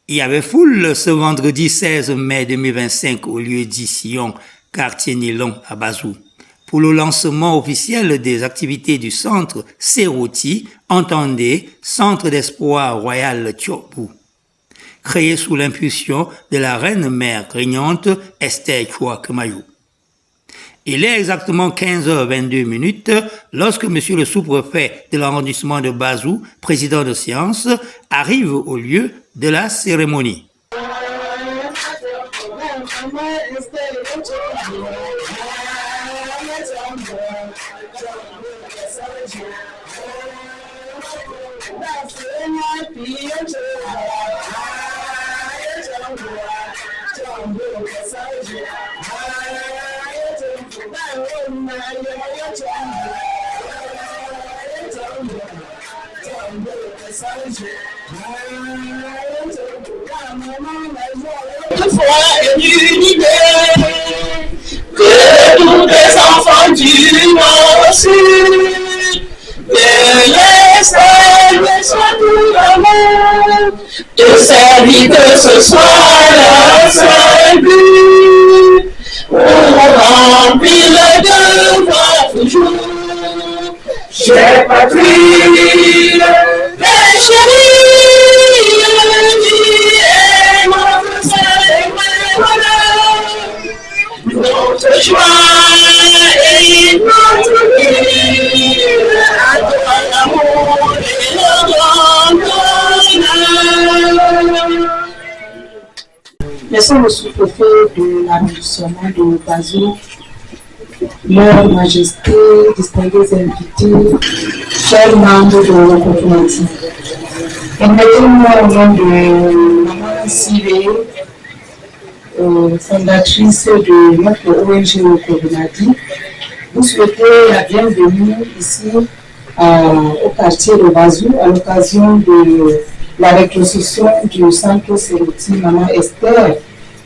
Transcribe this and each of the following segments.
Il y avait foule ce vendredi 16 mai 2025 au lieu dit Sion, quartier Nilon à Bazou, pour le lancement officiel des activités du centre Seroti, entendez Centre d'Espoir Royal Tchopou, créé sous l'impulsion de la reine-mère régnante Esther Chouakemayou. Il est exactement 15h22 lorsque monsieur le sous-préfet de l'arrondissement de Bazou, président de séance, arrive au lieu de la cérémonie. Foi une unité que tous les enfants du Nord Sud de l'Est soient tout l'amour de servir que ce soit leur seul but pour remplir le devoir toujours. Chère patrie, mes chéris, notre joie et notre vie, l'amour et le grand. Merci au sous-préfet de l'arrondissement de Bazou, leur majesté, distingués invités, chers membres de l'Okotumati. Permettez-moi au nom de Maman Siré, fondatrice de notre ONG Okotumati, vous souhaitez la bienvenue ici au quartier de Bazou à l'occasion de la reconstruction du centre Seroti Maman Esther,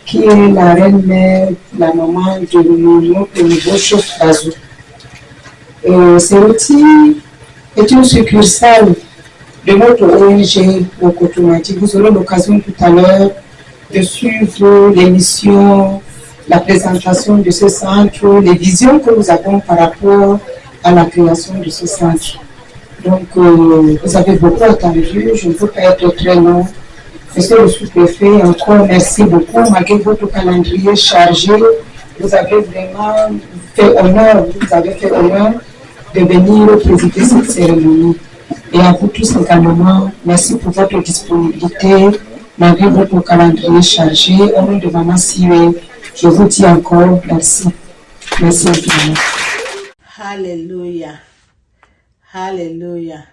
qui est la reine-mère, la maman de notre nouveau chef Bazou. Seroti est une succursale de notre ONG Okotumati. Vous aurez l'occasion tout à l'heure de suivre l'émission, la présentation de ce centre, les visions que nous avons par rapport à la création de ce centre. Donc, vous avez beaucoup attendu, je ne peux pas être très long. Monsieur le sous-préfet, encore merci beaucoup. Malgré votre calendrier chargé, vous avez vraiment fait honneur, de venir présider cette cérémonie. Et à vous tous également, merci pour votre disponibilité, malgré votre calendrier chargé. Au nom de Maman Siré, je vous dis encore merci. Merci infiniment. Alléluia. Alléluia.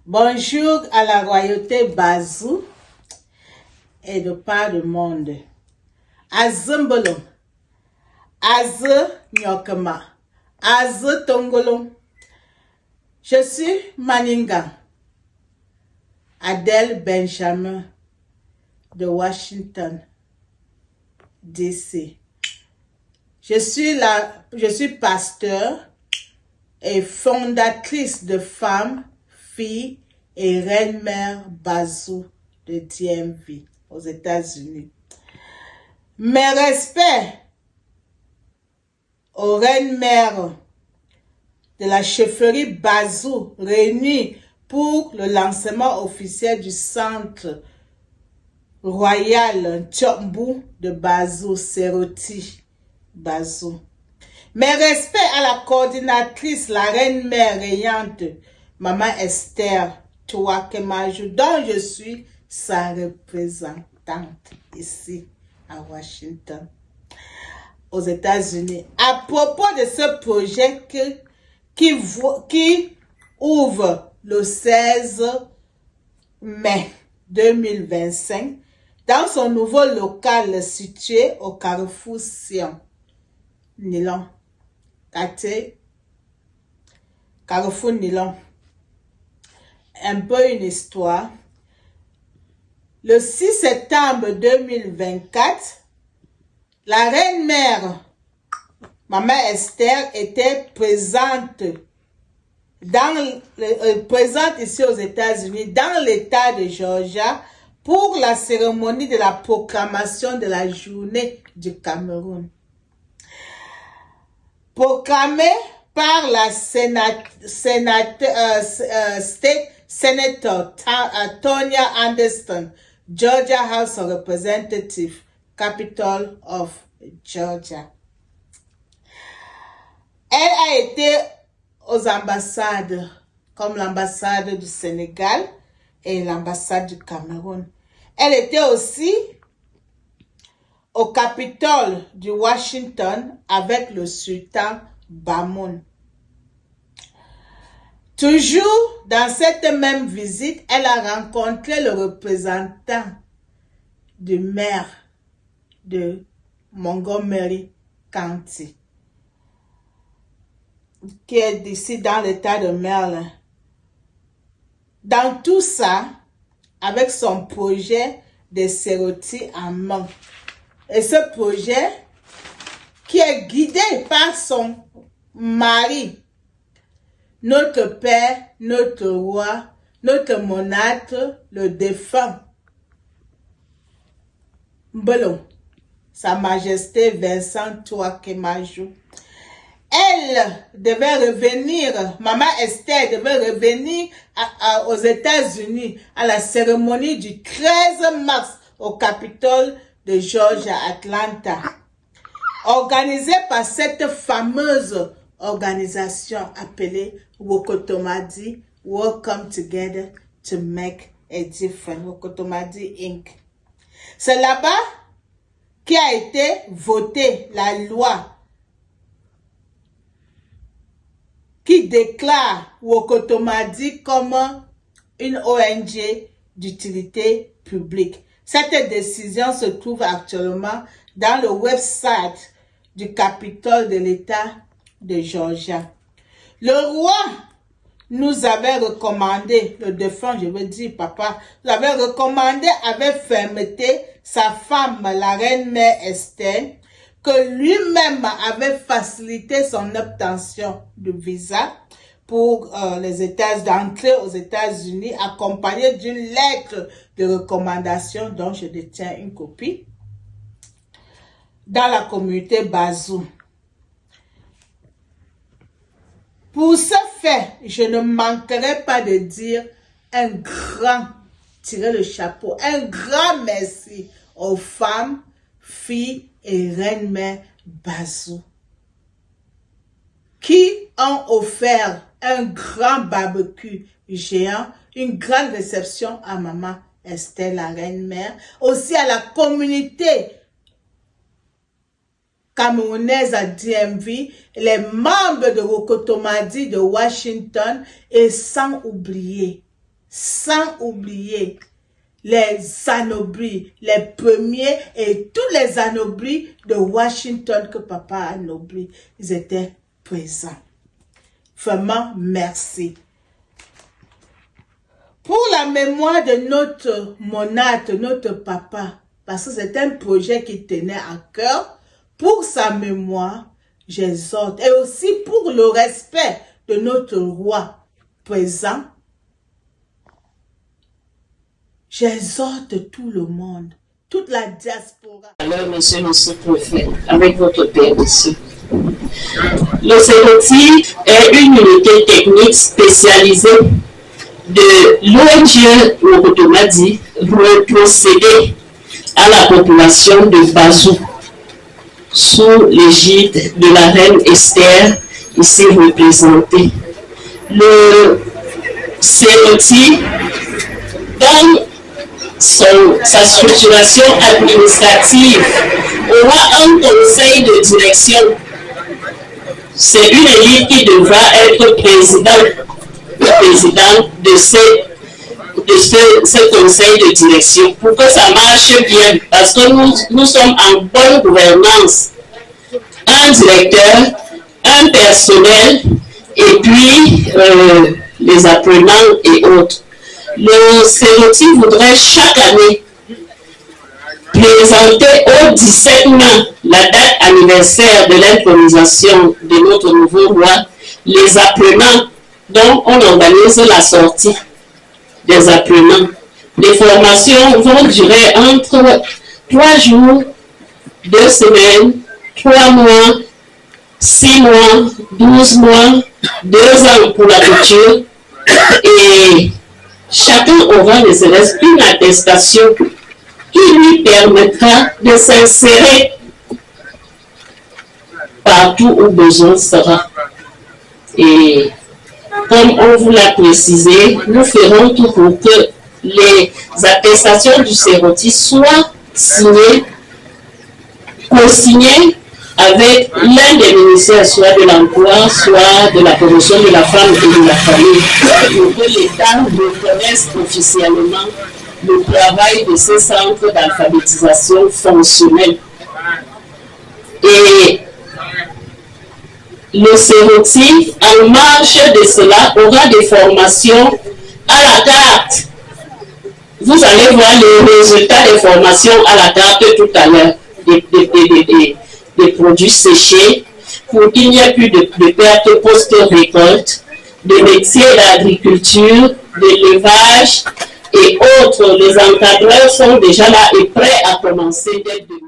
Bonjour à la royauté Bazou et de par le monde. Azumbolo, Azu Nyokama, Azu Tongolo. Je suis Maninga, Adèle Benjamin de Washington, D.C. Je suis pasteur et fondatrice de Femmes, Filles et Reine-Mère Bazou de DMV aux États-Unis. Mes respects aux Reines-Mères de la chefferie Bazou réunis pour le lancement officiel du centre royal Tchopou de Bazou, Seroti Bazou. Mes respects à la coordinatrice, la reine-mère régnante, Maman Esther Chouakemayou, dont je suis sa représentante ici à Washington, aux États-Unis. À propos de ce projet qui ouvre le 16 mai 2025 dans son nouveau local situé au Carrefour Sion, Nilon, quartier Carrefour Nilon. Un peu une histoire. Le 6 septembre 2024, la reine-mère Maman Esther était présente présente ici aux États-Unis, dans l'État de Georgia, pour la cérémonie de la proclamation de la journée du Cameroun. Proclamée par la State Senator Tonya Anderson, Georgia House of Representatives, capital of Georgia. Elle a été aux ambassades, comme l'ambassade du Sénégal et l'ambassade du Cameroun. Elle était aussi au Capitole de Washington avec le sultan Bamoun. Toujours dans cette même visite, elle a rencontré le représentant du maire de Montgomery County, qui est ici dans l'état de Maryland. Dans tout ça, avec son projet de Seroti en main. Et ce projet, qui est guidé par son mari, notre père, notre roi, notre monarque, le défunt Mbelon, Sa Majesté Vincent Touakemajou. Elle devait revenir, Maman Esther devait revenir aux États-Unis à la cérémonie du 13 mars au Capitole de Georgia, Atlanta, organisée par cette fameuse organisation appelée Wokotomadi, Welcome Together to Make a Difference, Wokotomadi Inc. C'est là-bas qu'a été votée la loi qui déclare Wokotomadi comme une ONG d'utilité publique. Cette décision se trouve actuellement dans le website du Capitole de l'État de Georgia. Le roi nous avait recommandé, le défunt, je veux dire papa, nous avait recommandé avec fermeté sa femme, la reine-mère Esther, que lui-même avait facilité son obtention de visa pour les États d'entrée aux États-Unis, accompagné d'une lettre de recommandation dont je détiens une copie dans la communauté Bazou. Pour ce fait, je ne manquerai pas de dire un grand, tirer le chapeau, un grand merci aux femmes, filles et reines-mères Bazou qui ont offert un grand barbecue géant, une grande réception à maman Esther, la reine-mère, aussi à la communauté camerounaise à DMV, les membres de Wokotomadi de Washington et sans oublier les anoblis, les premiers et tous les anoblis de Washington que papa a anoblis, ils étaient présents. Vraiment, merci. Pour la mémoire de notre monarque, notre papa, parce que c'est un projet qui tenait à cœur, pour sa mémoire, j'exhorte, et aussi pour le respect de notre roi présent, j'exhorte tout le monde, toute la diaspora. Alors, monsieur le sous-préfet, avec votre permission. Le Seroti est une unité technique spécialisée de l'ONG Wokotomadi pour procéder à la population de Bazou sous l'égide de la reine Esther, ici représentée. Le Seroti, dans sa structuration administrative, aura un conseil de direction. C'est une élite qui devra être président de ce conseil de direction pour que ça marche bien, parce que nous sommes en bonne gouvernance. Un directeur, un personnel et puis les apprenants et autres. Le Seroti voudrait chaque année présenter au 17 mai la date anniversaire de l'intronisation de notre nouveau roi, les apprenants, dont on organise la sortie des apprenants. Les formations vont durer entre 3 jours, 2 semaines, 3 mois, 6 mois, 12 mois, 2 ans pour la culture. Et chacun aura ne serait-ce qu'une attestation qui lui permettra de s'insérer partout où besoin sera. Et comme on vous l'a précisé, nous ferons tout pour que les attestations du Seroti soient signées, co-signées avec l'un des ministères, soit de l'emploi, soit de la promotion de la femme et de la famille, pour que l'État reconnaisse officiellement le travail de ces centres d'alphabétisation fonctionnels. Et le Seroti, en marge de cela, aura des formations à la carte. Vous allez voir les résultats des formations à la carte tout à l'heure, des produits séchés, pour qu'il n'y ait plus de pertes post-récolte, des métiers d'agriculture, de l'élevage et autres. Les encadreurs sont déjà là et prêts à commencer dès demain.